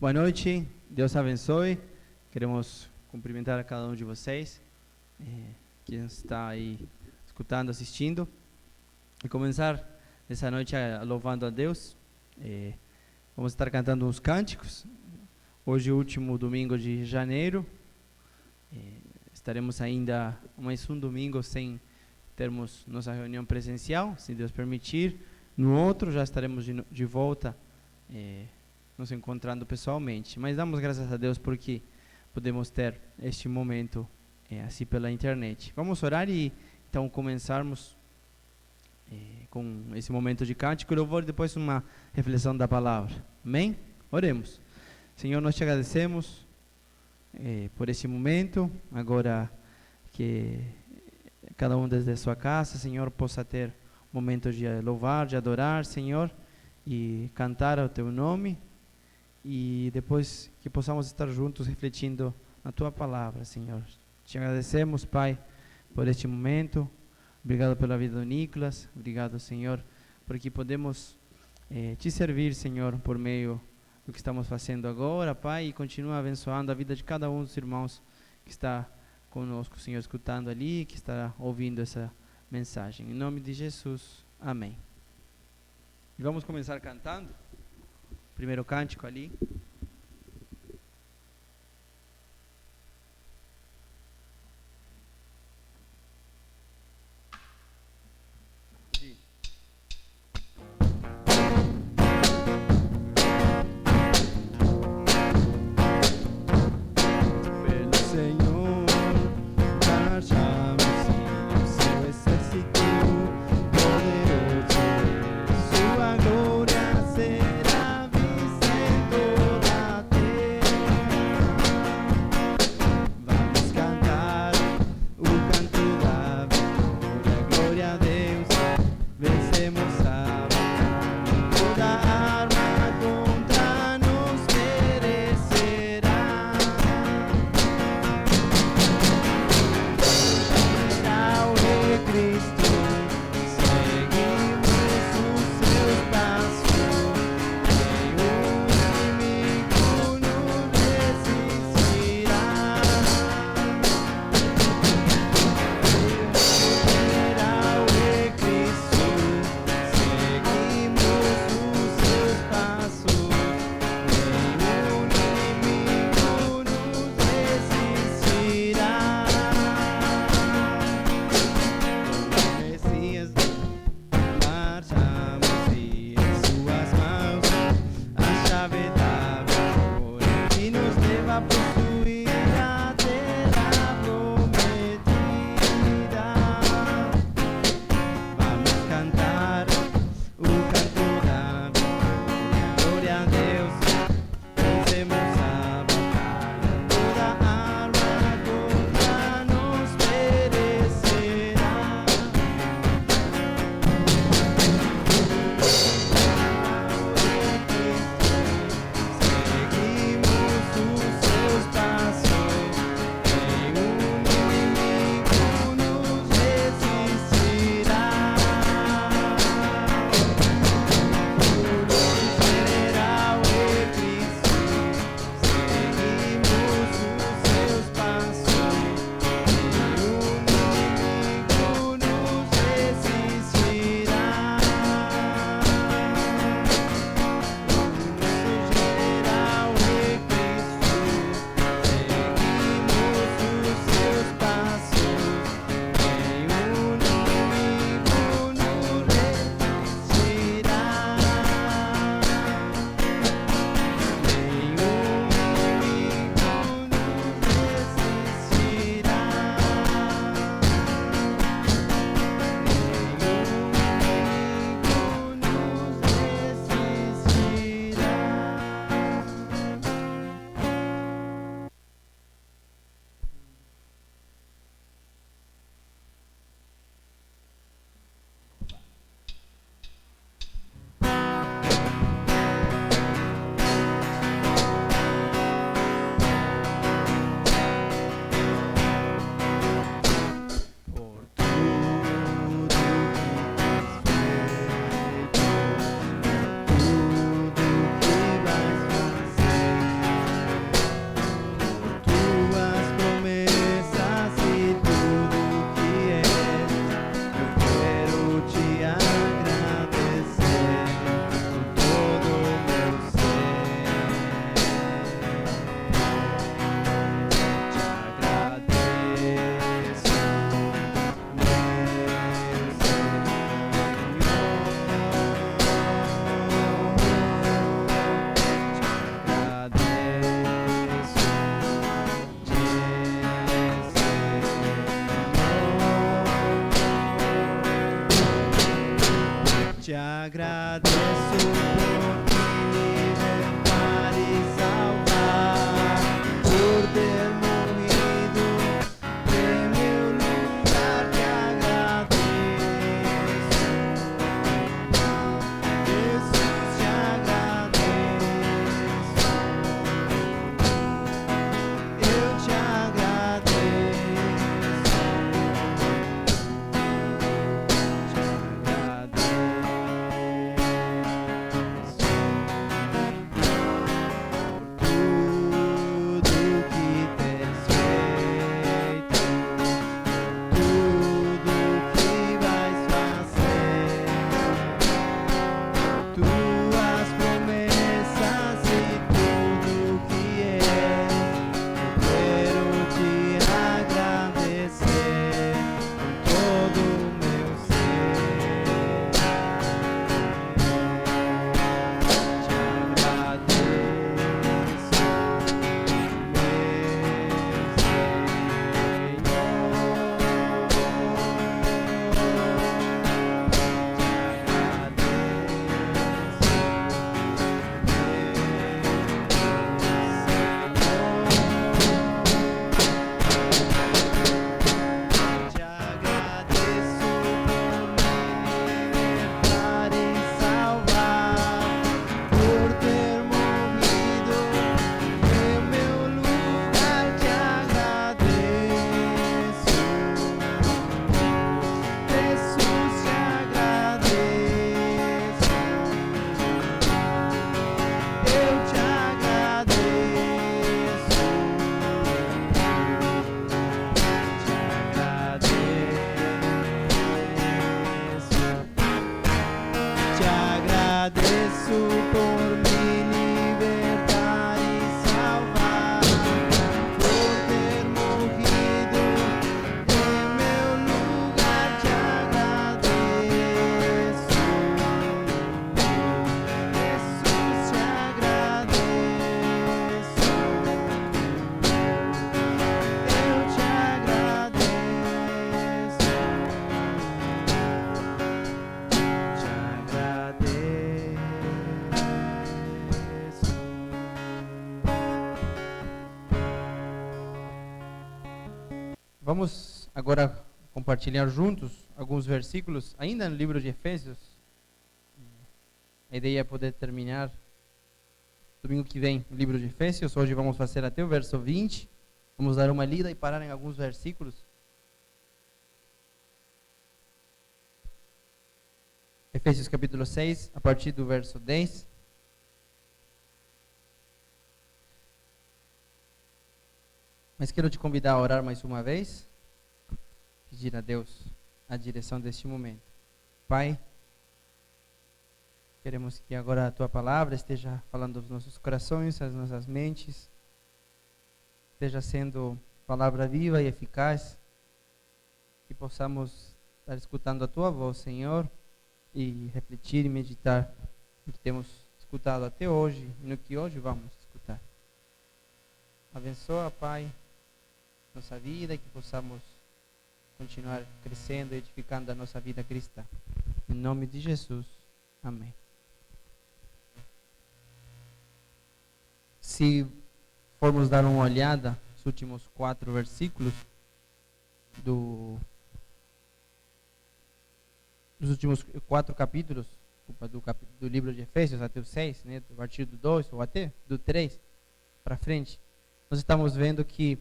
Boa noite, Deus abençoe. Queremos cumprimentar a cada um de vocês, quem está aí escutando, assistindo, e começar essa noite louvando a Deus. Vamos estar cantando uns cânticos. Hoje, o último domingo de janeiro. Estaremos ainda mais um domingo sem termos nossa reunião presencial, se Deus permitir. No outro, já estaremos de volta, nos encontrando pessoalmente, mas damos graças a Deus porque podemos ter este momento assim pela internet. Vamos orar e então começarmos com esse momento de cântico e louvor, depois uma reflexão da palavra. Amém? Oremos. Senhor, nós te agradecemos por esse momento, agora que cada um desde a sua casa, Senhor, possa ter momento de louvar, de adorar, Senhor, e cantar ao teu nome. E depois que possamos estar juntos refletindo na tua palavra, Senhor. Te agradecemos, Pai, por este momento. Obrigado pela vida do Nicolas. Obrigado, Senhor, porque podemos te servir, Senhor, por meio do que estamos fazendo agora, Pai, e continua abençoando a vida de cada um dos irmãos que está conosco, Senhor, escutando ali, que está ouvindo essa mensagem. Em nome de Jesus, amém. E vamos começar cantando. Primeiro cântico ali. Pelo Senhor, marchamos em seu exército poderoso, sua glória será vencedora. agradeço por me libertar e salvar, por ter morrido em meu lugar. Te agradeço, Jesus, te agradeço, eu te agradeço, tudo que tens feito, tudo que vais fazer, tuas promessas e tudo que és. Eu quero te agradecer com todo o meu ser. Te agradeço, te agradeço por me libertar e salvar, por ter morrido em meu lugar. Te agradeço, Jesus, te agradeço, eu te agradeço, te agradeço por me libertar e salvar, por ter morrido em meu lugar. Te agradeço, Jesus, te agradeço, eu te agradeço, te agradeço. Vamos agora compartilhar juntos alguns versículos, ainda no livro de Efésios. A ideia é poder terminar domingo que vem o livro de Efésios. Hoje vamos fazer até o verso 20. Vamos dar uma lida e parar em alguns versículos. Efésios capítulo 6, a partir do verso 10. Mas quero te convidar a orar mais uma vez, pedir a Deus a direção deste momento. Pai, queremos que agora a Tua palavra esteja falando aos nossos corações, às nossas mentes, esteja sendo palavra viva e eficaz, que possamos estar escutando a Tua voz, Senhor, e refletir e meditar no que temos escutado até hoje e no que hoje vamos escutar. Abençoa, Pai, nossa vida, que possamos continuar crescendo e edificando a nossa vida cristã. Em nome de Jesus. Amém. Se formos dar uma olhada nos últimos 4 versículos dos últimos 4 capítulos do livro de Efésios até o 6, né, a partir do 2 ou até do 3 para frente, nós estamos vendo que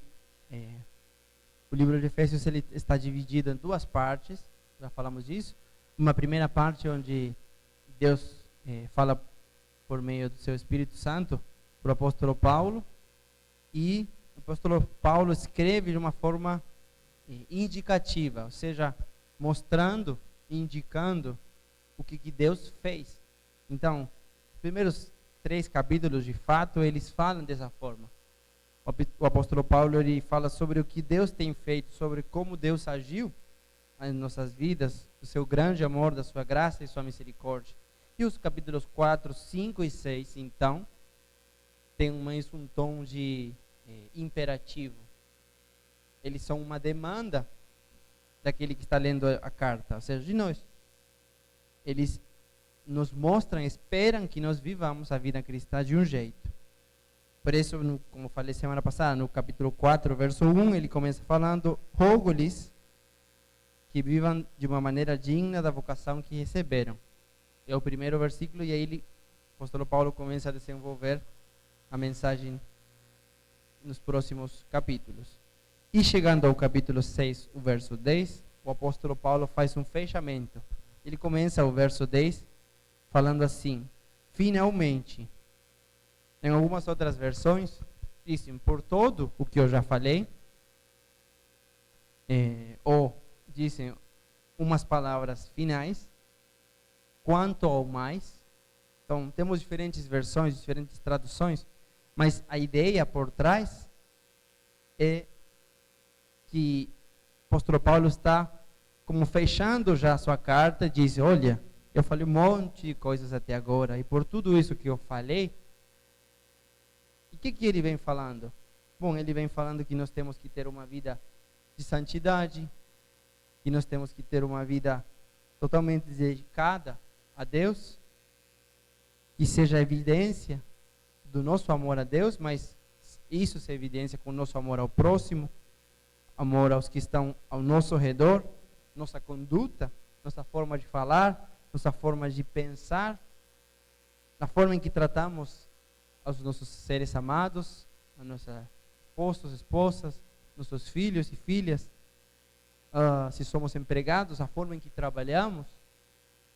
o livro de Efésios ele está dividido em 2 partes. Já falamos disso. Uma primeira parte onde Deus fala por meio do seu Espírito Santo para o apóstolo Paulo, e o apóstolo Paulo escreve de uma forma indicativa, ou seja, mostrando, indicando o que Deus fez. Então, os primeiros 3 capítulos, de fato, eles falam dessa forma. O apóstolo Paulo ele fala sobre o que Deus tem feito, sobre como Deus agiu em nossas vidas, o seu grande amor, da sua graça e sua misericórdia. E os capítulos 4, 5 e 6, então, tem mais um tom de imperativo. Eles são uma demanda daquele que está lendo a carta, ou seja, de nós. Eles nos mostram, esperam que nós vivamos a vida cristã de um jeito. Por isso, como falei semana passada, no capítulo 4, verso 1, ele começa falando: rogo-lhes que vivam de uma maneira digna da vocação que receberam. É o primeiro versículo, e aí o apóstolo Paulo começa a desenvolver a mensagem nos próximos capítulos. E chegando ao capítulo 6, o verso 10, o apóstolo Paulo faz um fechamento. Ele começa o verso 10 falando assim: finalmente. Em algumas outras versões dizem por todo o que eu já falei, ou dizem umas palavras finais, quanto ao mais. Então temos diferentes versões, diferentes traduções, mas a ideia por trás é que o apóstolo Paulo está como fechando já a sua carta, diz: olha, eu falei um monte de coisas até agora, e por tudo isso que eu falei, o que ele vem falando? Bom, ele vem falando que nós temos que ter uma vida de santidade, que nós temos que ter uma vida totalmente dedicada a Deus, que seja evidência do nosso amor a Deus, mas isso se evidencia com o nosso amor ao próximo, amor aos que estão ao nosso redor, nossa conduta, nossa forma de falar, nossa forma de pensar, na forma em que tratamos aos nossos seres amados, a nossos esposos, esposas, nossos filhos e filhas, se somos empregados, a forma em que trabalhamos,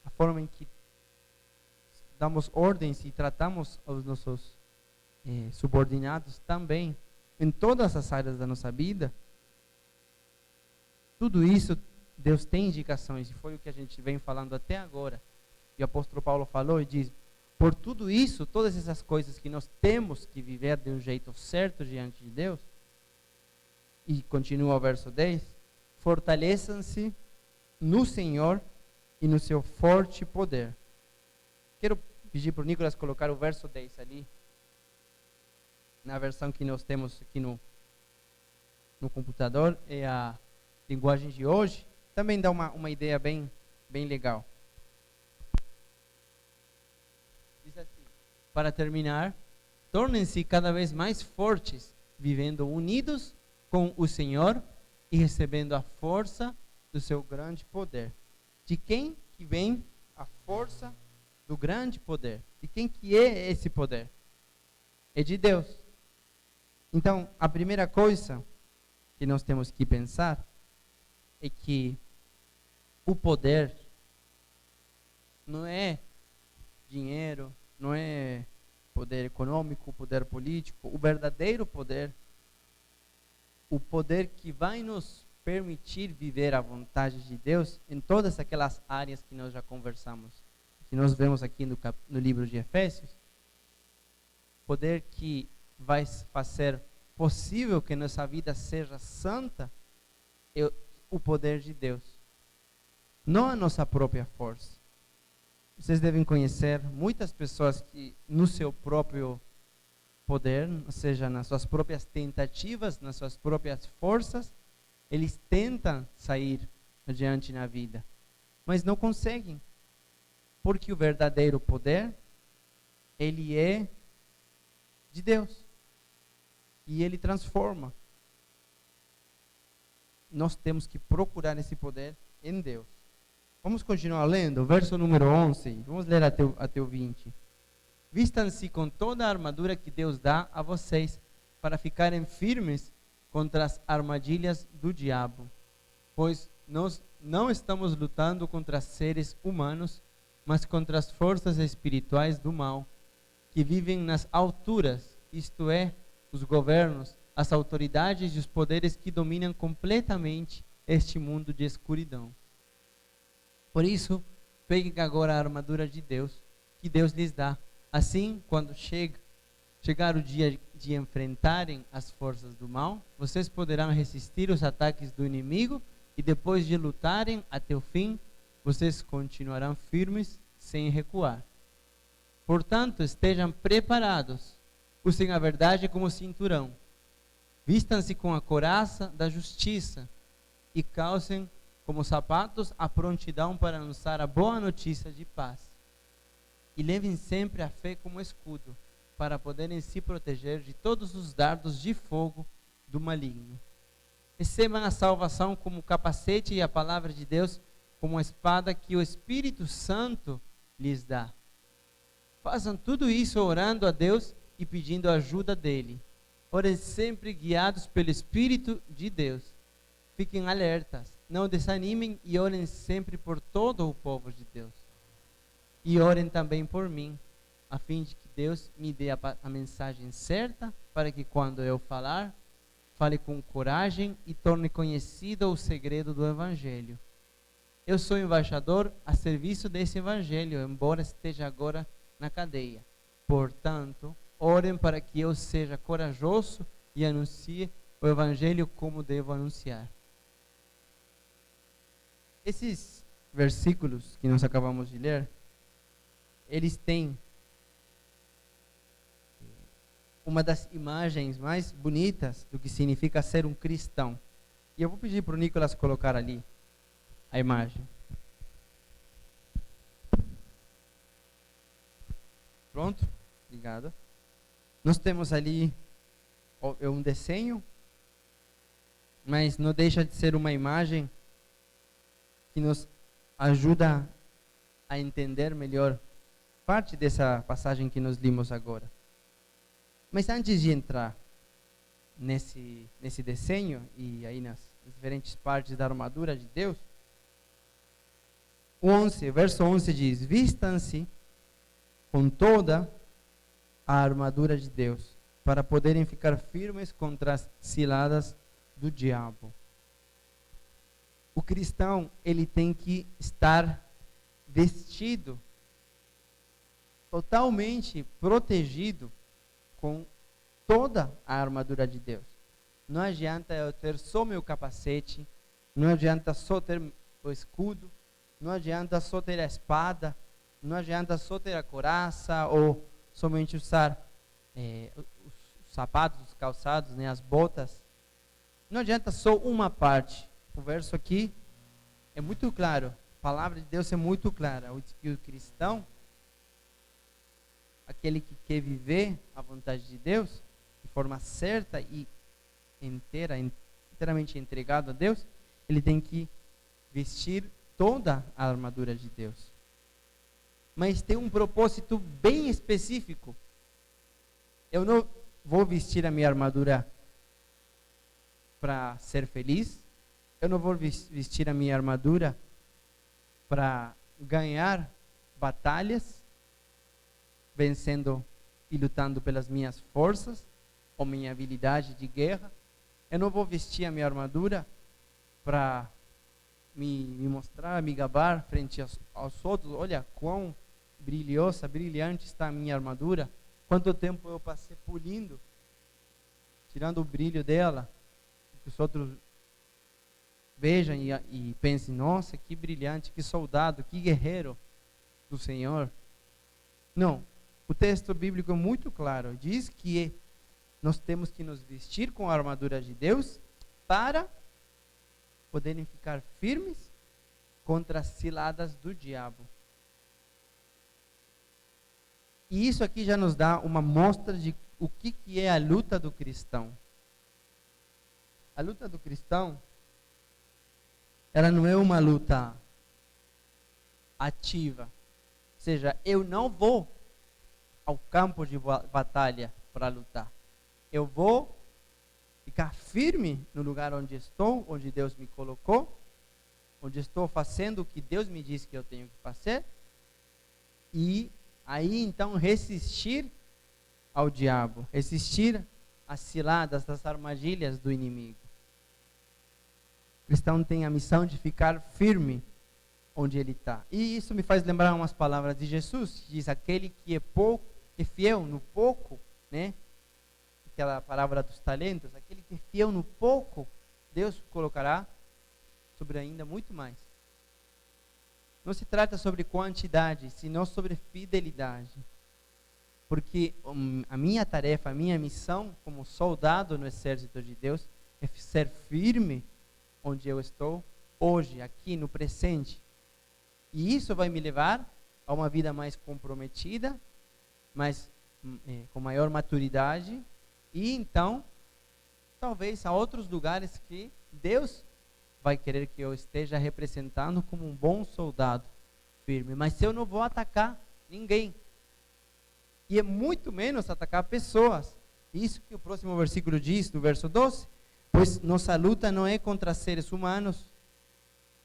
a forma em que damos ordens e tratamos aos nossos subordinados também, em todas as áreas da nossa vida. Tudo isso Deus tem indicações, e foi o que a gente vem falando até agora. E o apóstolo Paulo falou e diz: por tudo isso, todas essas coisas que nós temos que viver de um jeito certo diante de Deus, e continua o verso 10, fortaleçam-se no Senhor e no seu forte poder. Quero pedir para o Nicolas colocar o verso 10 ali, na versão que nós temos aqui no computador, é a linguagem de hoje. Também dá uma ideia bem legal. Diz assim: para terminar, tornem-se cada vez mais fortes, vivendo unidos com o Senhor e recebendo a força do seu grande poder. De quem que vem a força do grande poder? De quem que é esse poder? É de Deus. Então, a primeira coisa que nós temos que pensar é que o poder não é dinheiro, não é poder econômico, poder político. O verdadeiro poder, o poder que vai nos permitir viver a vontade de Deus em todas aquelas áreas que nós já conversamos, que nós vemos aqui no livro de Efésios, poder que vai fazer possível que nossa vida seja santa, é o poder de Deus, não a nossa própria força. Vocês devem conhecer muitas pessoas que no seu próprio poder, ou seja, nas suas próprias tentativas, nas suas próprias forças, eles tentam sair adiante na vida, mas não conseguem, porque o verdadeiro poder, ele é de Deus, e ele transforma. Nós temos que procurar esse poder em Deus. Vamos continuar lendo, verso número 11, vamos ler até o 20. Vistam-se com toda a armadura que Deus dá a vocês, para ficarem firmes contra as armadilhas do diabo. Pois nós não estamos lutando contra seres humanos, mas contra as forças espirituais do mal, que vivem nas alturas, isto é, os governos, as autoridades e os poderes que dominam completamente este mundo de escuridão. Por isso, peguem agora a armadura de Deus, que Deus lhes dá. Assim, quando chegar o dia de enfrentarem as forças do mal, vocês poderão resistir os ataques do inimigo, e depois de lutarem até o fim, vocês continuarão firmes sem recuar. Portanto, estejam preparados, usem a verdade como cinturão, vistam-se com a couraça da justiça e calcem como sapatos a prontidão para anunciar a boa notícia de paz. e levem sempre a fé como escudo, para poderem se proteger de todos os dardos de fogo do maligno. Recebam a salvação como capacete e a palavra de Deus como a espada que o Espírito Santo lhes dá. Façam tudo isso orando a Deus e pedindo a ajuda dele. Orem sempre guiados pelo Espírito de Deus. Fiquem alertas, não desanimem e orem sempre por todo o povo de Deus. E orem também por mim, a fim de que Deus me dê a mensagem certa, para que quando eu falar, fale com coragem e torne conhecido o segredo do Evangelho. Eu sou embaixador a serviço desse Evangelho, embora esteja agora na cadeia. Portanto, orem para que eu seja corajoso e anuncie o Evangelho como devo anunciar. Esses versículos que nós acabamos de ler, eles têm uma das imagens mais bonitas do que significa ser um cristão. E eu vou pedir para o Nicolas colocar ali a imagem. Pronto? Obrigado. Nós temos ali um desenho, mas não deixa de ser uma imagem que nos ajuda a entender melhor parte dessa passagem que nós limos agora. Mas antes de entrar nesse desenho e aí nas diferentes partes da armadura de Deus, verso 11 diz: vistam-se com toda a armadura de Deus, para poderem ficar firmes contra as ciladas do diabo. O cristão, ele tem que estar vestido, totalmente protegido com toda a armadura de Deus. Não adianta eu ter só meu capacete, não adianta só ter o escudo, não adianta só ter a espada, não adianta só ter a couraça ou somente usar os sapatos, os calçados, né, as botas. Não adianta só uma parte. O verso aqui é muito claro, a palavra de Deus é muito clara. Que o cristão, aquele que quer viver a vontade de Deus de forma certa e inteiramente entregado a Deus, ele tem que vestir toda a armadura de Deus. Mas tem um propósito bem específico. Eu não vou vestir a minha armadura para ser feliz. Eu não vou vestir a minha armadura para ganhar batalhas, vencendo e lutando pelas minhas forças ou minha habilidade de guerra. Eu não vou vestir a minha armadura para me mostrar, me gabar frente aos outros. Olha quão brilhante está a minha armadura. Quanto tempo eu passei polindo, tirando o brilho dela, que os outros vejam e pensem: nossa, que brilhante, que soldado, que guerreiro do Senhor. Não, o texto bíblico é muito claro, diz que nós temos que nos vestir com a armadura de Deus para poderem ficar firmes contra as ciladas do diabo. E isso aqui já nos dá uma mostra de o que é a luta do cristão. A luta do cristão, ela não é uma luta ativa. Ou seja, eu não vou ao campo de batalha para lutar. Eu vou ficar firme no lugar onde estou, onde Deus me colocou, onde estou fazendo o que Deus me disse que eu tenho que fazer, e aí então resistir ao diabo, resistir às ciladas, às armadilhas do inimigo. O cristão tem a missão de ficar firme onde ele está. E isso me faz lembrar umas palavras de Jesus, que diz: aquele que é fiel no pouco, né? Aquela palavra dos talentos, aquele que é fiel no pouco, Deus colocará sobre ainda muito mais. Não se trata sobre quantidade, senão sobre fidelidade. Porque a minha tarefa, a minha missão como soldado no exército de Deus é ser firme onde eu estou hoje, aqui no presente. E isso vai me levar a uma vida mais comprometida, com maior maturidade, e então, talvez a outros lugares que Deus vai querer que eu esteja representando como um bom soldado firme. Mas eu não vou atacar ninguém. E é muito menos atacar pessoas. Isso que o próximo versículo diz, no verso 12. Pois nossa luta não é contra seres humanos,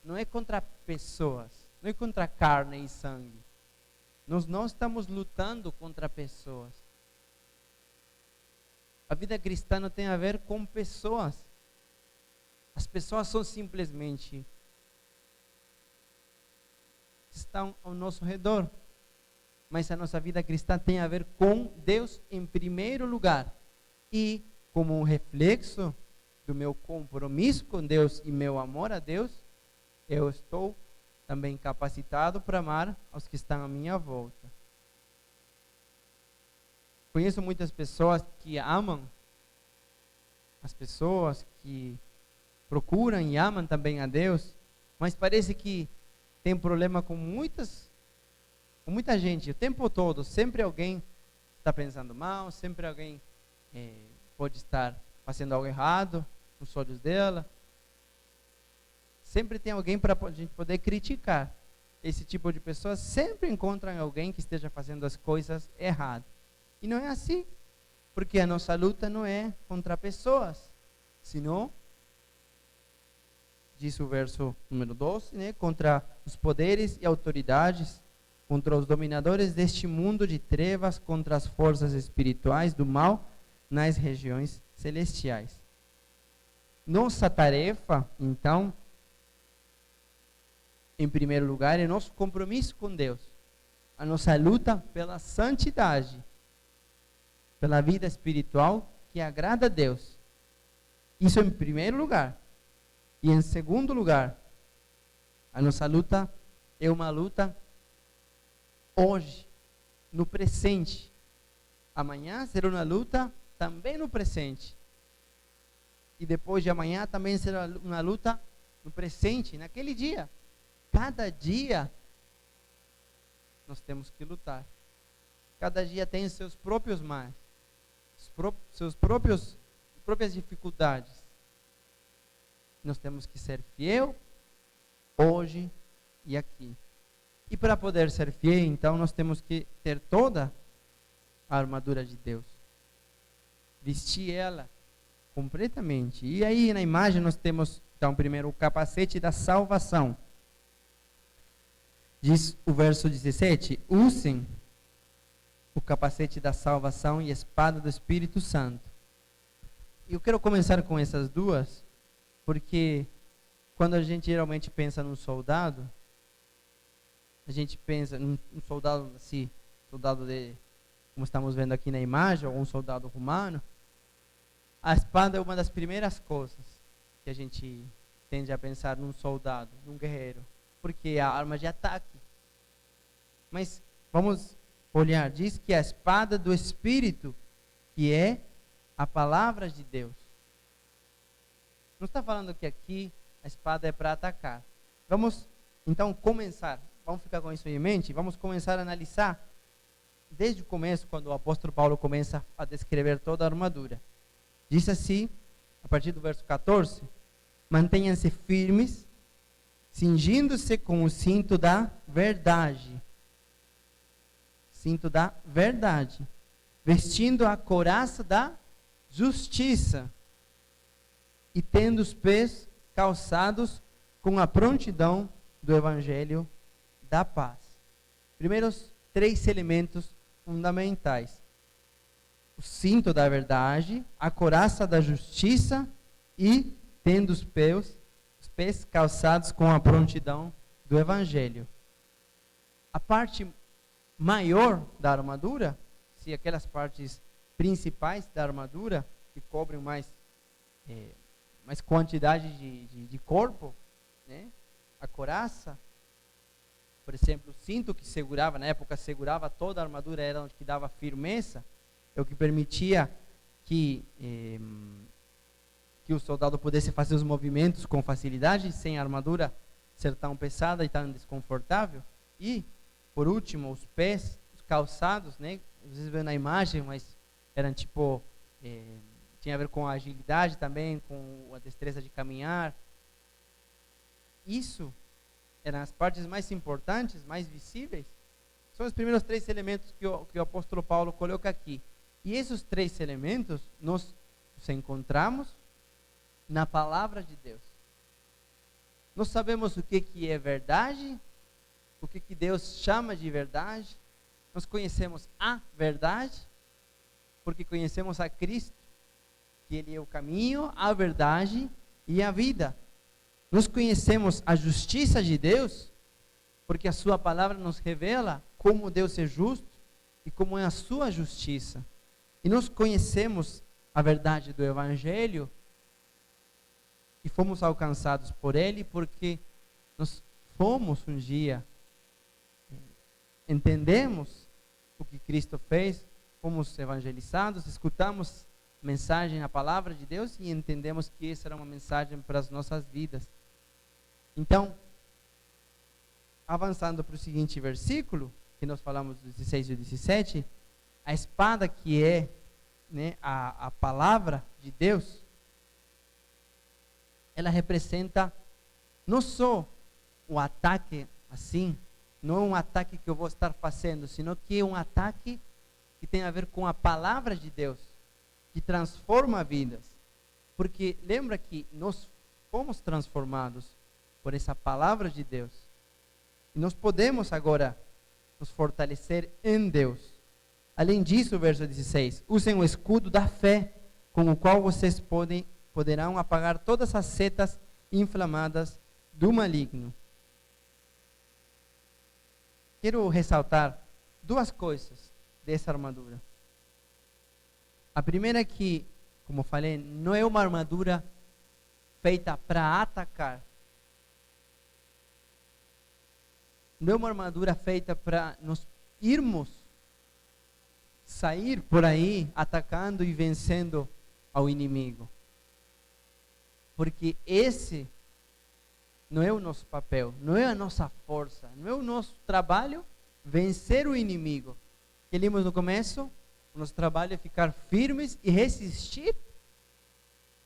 não é contra pessoas, não é contra carne e sangue. Nós não estamos lutando contra pessoas. A vida cristã não tem a ver com pessoas. As pessoas são simplesmente estão ao nosso redor. Mas a nossa vida cristã tem a ver com Deus em primeiro lugar. E como um reflexo do meu compromisso com Deus e meu amor a Deus, eu estou também capacitado para amar aos que estão à minha volta. Conheço muitas pessoas que amam as pessoas, que procuram e amam também a Deus, mas parece que tem problema com muita gente, o tempo todo. Sempre alguém está pensando mal, sempre alguém pode estar fazendo algo errado nos olhos dela. Sempre tem alguém para a gente poder criticar. Esse tipo de pessoas sempre encontram alguém que esteja fazendo as coisas erradas. E não é assim, porque a nossa luta não é contra pessoas, senão, diz o verso número 12, né, contra os poderes e autoridades, contra os dominadores deste mundo de trevas, contra as forças espirituais do mal nas regiões celestiais. Nossa tarefa, então, em primeiro lugar, é nosso compromisso com Deus. A nossa luta pela santidade, pela vida espiritual que agrada a Deus. Isso em primeiro lugar. E em segundo lugar, a nossa luta é uma luta hoje, no presente. Amanhã será uma luta também no presente. E depois de amanhã também será uma luta no presente, naquele dia. Cada dia nós temos que lutar. Cada dia tem seus próprios males, suas próprias dificuldades. Nós temos que ser fiel hoje e aqui. E para poder ser fiel, então, nós temos que ter toda a armadura de Deus. Vestir ela completamente. E aí na imagem nós temos, então, primeiro o capacete da salvação. Diz o verso 17, usem o capacete da salvação e a espada do Espírito Santo. E eu quero começar com essas duas, porque quando a gente geralmente pensa num soldado, a gente pensa num soldado assim, como estamos vendo aqui na imagem, ou um soldado romano. A espada é uma das primeiras coisas que a gente tende a pensar num soldado, num guerreiro, porque é a arma de ataque. Mas vamos olhar, diz que a espada do Espírito, que é a palavra de Deus. Não está falando que aqui a espada é para atacar. Vamos então começar, vamos ficar com isso em mente, vamos começar a analisar desde o começo, quando o apóstolo Paulo começa a descrever toda a armadura. Diz assim, a partir do verso 14, mantenham-se firmes, cingindo-se com o cinto da verdade. Cinto da verdade. Vestindo a couraça da justiça. E tendo os pés calçados com a prontidão do evangelho da paz. Primeiros 3 elementos fundamentais: o cinto da verdade, a couraça da justiça e tendo os pés calçados com a prontidão do evangelho. A parte maior da armadura, se aquelas partes principais da armadura que cobrem mais quantidade de corpo, né? A couraça, por exemplo, o cinto que segurava, na época segurava toda a armadura, era o que dava firmeza, é o que permitia que o soldado pudesse fazer os movimentos com facilidade, sem a armadura ser tão pesada e tão desconfortável. E por último, os pés, os calçados, né? Vocês veem na imagem, mas eram tipo, tinha a ver com a agilidade também, com a destreza de caminhar. Isso eram as partes mais importantes, mais visíveis. São os primeiros 3 elementos que o apóstolo Paulo coloca aqui. E esses 3 elementos nós os encontramos na palavra de Deus. Nós sabemos o que é verdade, o que Deus chama de verdade. Nós conhecemos a verdade, porque conhecemos a Cristo, que Ele é o caminho, a verdade e a vida. Nós conhecemos a justiça de Deus, porque a sua palavra nos revela como Deus é justo e como é a sua justiça. E nós conhecemos a verdade do Evangelho e fomos alcançados por Ele, porque nós fomos um dia, entendemos o que Cristo fez, fomos evangelizados, escutamos mensagem, a palavra de Deus e entendemos que essa era uma mensagem para as nossas vidas. Então, avançando para o seguinte versículo, que nós falamos do 16 e 17, a espada que é, né, a palavra de Deus, ela representa não só o ataque assim, não é um ataque que eu vou estar fazendo, sino que é um ataque que tem a ver com a palavra de Deus, que transforma vidas. Porque lembra que nós fomos transformados por essa palavra de Deus. E nós podemos agora nos fortalecer em Deus. Além disso, o verso 16, usem o escudo da fé, com o qual vocês poderão apagar todas as setas inflamadas do maligno. Quero ressaltar 2 coisas dessa armadura. A primeira é que, como falei, não é uma armadura feita para atacar. Não é uma armadura feita para nós irmos, sair por aí atacando e vencendo ao inimigo. Porque esse não é o nosso papel, não é a nossa força, não é o nosso trabalho vencer o inimigo. Que lemos no começo, o nosso trabalho é ficar firmes e resistir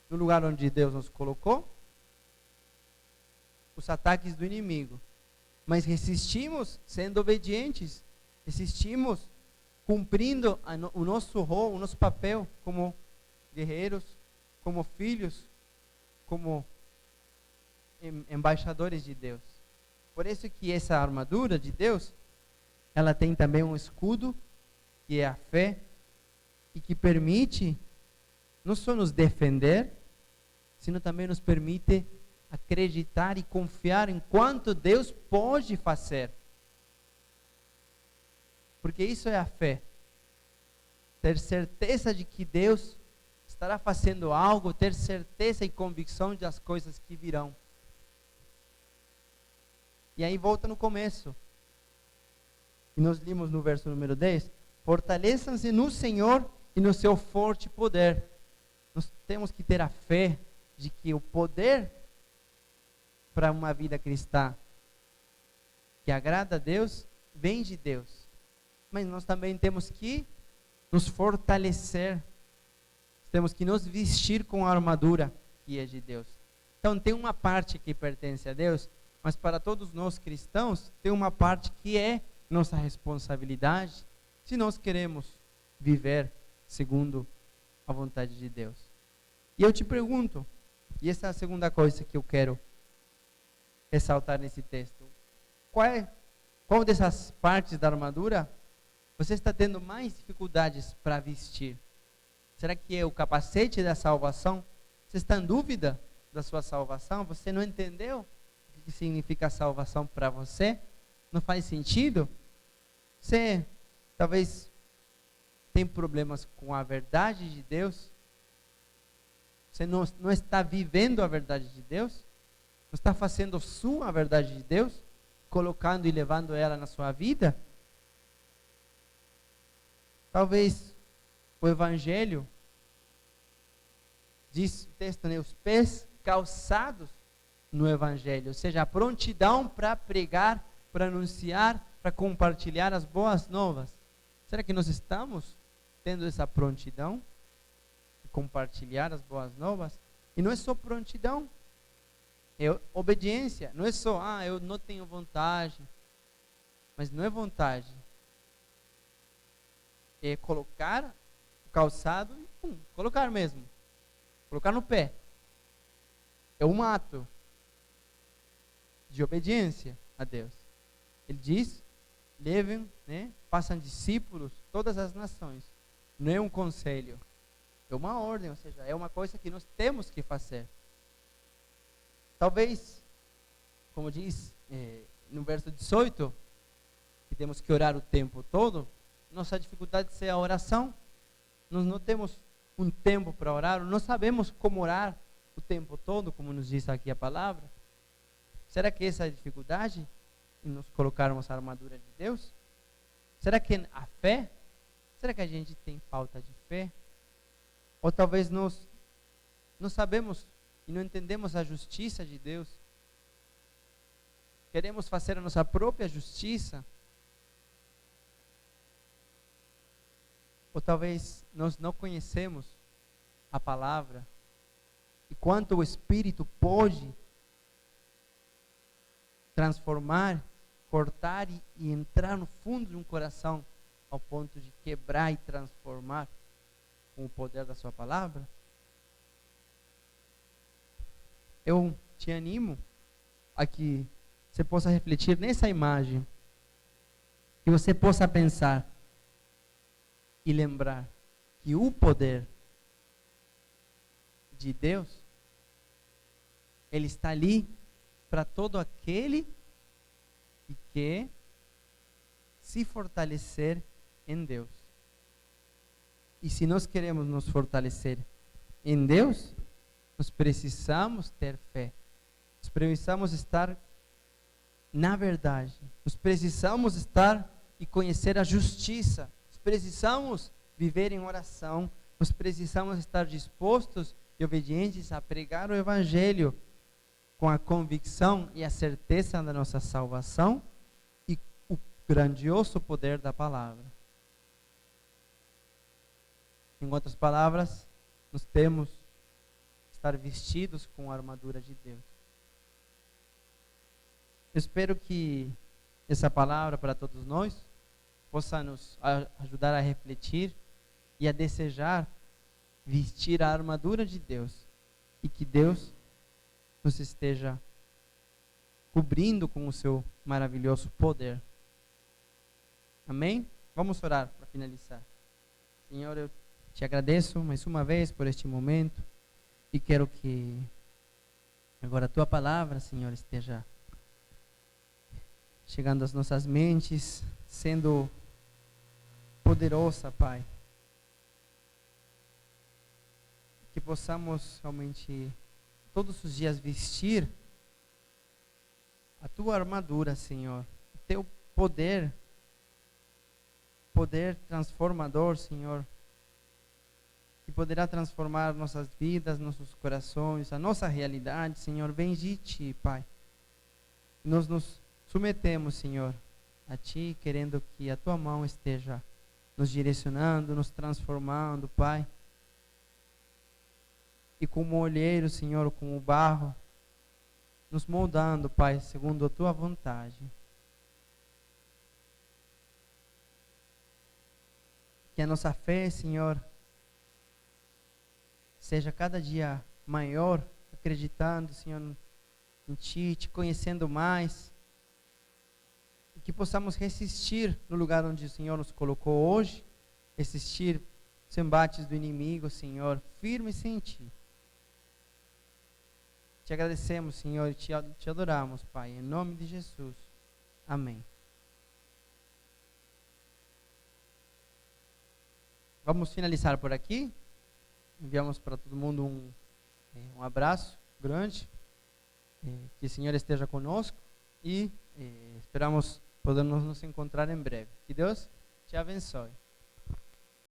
no lugar onde Deus nos colocou os ataques do inimigo. Mas resistimos sendo obedientes, resistimos cumprindo o nosso rol, o nosso papel como guerreiros, como filhos, como embaixadores de Deus. Por isso que essa armadura de Deus, ela tem também um escudo, que é a fé, e que permite não só nos defender, sino também nos permite acreditar e confiar em quanto Deus pode fazer. Porque isso é a fé. Ter certeza de que Deus estará fazendo algo, ter certeza e convicção das coisas que virão. E aí volta no começo. E nós limos no verso número 10. Fortaleçam-se no Senhor e no seu forte poder. Nós temos que ter a fé de que o poder para uma vida cristã que agrada a Deus, vem de Deus. Mas nós também temos que nos fortalecer. Temos que nos vestir com a armadura que é de Deus. Então tem uma parte que pertence a Deus, mas para todos nós cristãos, tem uma parte que é nossa responsabilidade, se nós queremos viver segundo a vontade de Deus. E eu te pergunto, e essa é a segunda coisa que eu quero ressaltar nesse texto. Qual dessas partes da armadura você está tendo mais dificuldades para vestir? Será que é o capacete da salvação? Você está em dúvida da sua salvação? Você não entendeu o que significa salvação para você? Não faz sentido? Você talvez tem problemas com a verdade de Deus? Você não está vivendo a verdade de Deus? Não está fazendo sua a verdade de Deus? Colocando e levando ela na sua vida? Talvez o Evangelho, diz o texto, né, os pés calçados no Evangelho, ou seja, a prontidão para pregar, para anunciar para compartilhar as boas novas? Será que nós estamos tendo essa prontidão de compartilhar as boas novas? E não é só prontidão, é obediência. Não é só, eu não tenho vontade. Mas não é vontade. É colocar o calçado e colocar mesmo. Colocar no pé. É um ato de obediência a Deus. Ele diz, levem, façam discípulos todas as nações. Não é um conselho. É uma ordem, ou seja, é uma coisa que nós temos que fazer. Talvez, como diz no verso 18, que temos que orar o tempo todo, nossa dificuldade é a oração. Nós não temos um tempo para orar, não sabemos como orar o tempo todo, como nos diz aqui a palavra. Será que essa é a dificuldade em nos colocarmos a armadura de Deus? Será que a fé? Será que a gente tem falta de fé? Ou talvez nós não sabemos e não entendemos a justiça de Deus? Queremos fazer a nossa própria justiça? Ou talvez nós não conhecemos a palavra e quanto o Espírito pode transformar, cortar e entrar no fundo de um coração ao ponto de quebrar e transformar com o poder da sua palavra? Eu te animo a que você possa refletir nessa imagem, que você possa pensar e lembrar que o poder de Deus, ele está ali para todo aquele que quer se fortalecer em Deus. E se nós queremos nos fortalecer em Deus, nós precisamos ter fé. Nós precisamos estar na verdade. Nós precisamos estar e conhecer a justiça. Nós precisamos viver em oração. Nós precisamos estar dispostos e obedientes a pregar o Evangelho com a convicção e a certeza da nossa salvação e o grandioso poder da palavra. Em outras palavras, nós temos que estar vestidos com a armadura de Deus. Eu espero que essa palavra para todos nós possa nos ajudar a refletir e a desejar vestir a armadura de Deus e que Deus nos esteja cobrindo com o seu maravilhoso poder. Amém? Vamos orar para finalizar. Senhor, eu te agradeço mais uma vez por este momento e quero que agora a tua palavra, Senhor, esteja chegando às nossas mentes, sendo poderosa, Pai. Que possamos realmente todos os dias vestir a tua armadura, Senhor, o teu poder transformador, Senhor, que poderá transformar nossas vidas, nossos corações, a nossa realidade, Senhor. Vem de ti, Pai. Nós nos submetemos, Senhor, a ti, querendo que a tua mão esteja nos direcionando, nos transformando, Pai. E como olheiro, Senhor, como barro, nos moldando, Pai, segundo a tua vontade. Que a nossa fé, Senhor, seja cada dia maior, acreditando, Senhor, em ti, te conhecendo mais. E que possamos resistir no lugar onde o Senhor nos colocou hoje, resistir os embates do inimigo, Senhor, firmes em ti. Te agradecemos, Senhor, e te adoramos, Pai, em nome de Jesus. Amém. Vamos finalizar por aqui. Enviamos para todo mundo um abraço grande. Que o Senhor esteja conosco e esperamos podermos nos encontrar em breve. Que Deus te abençoe.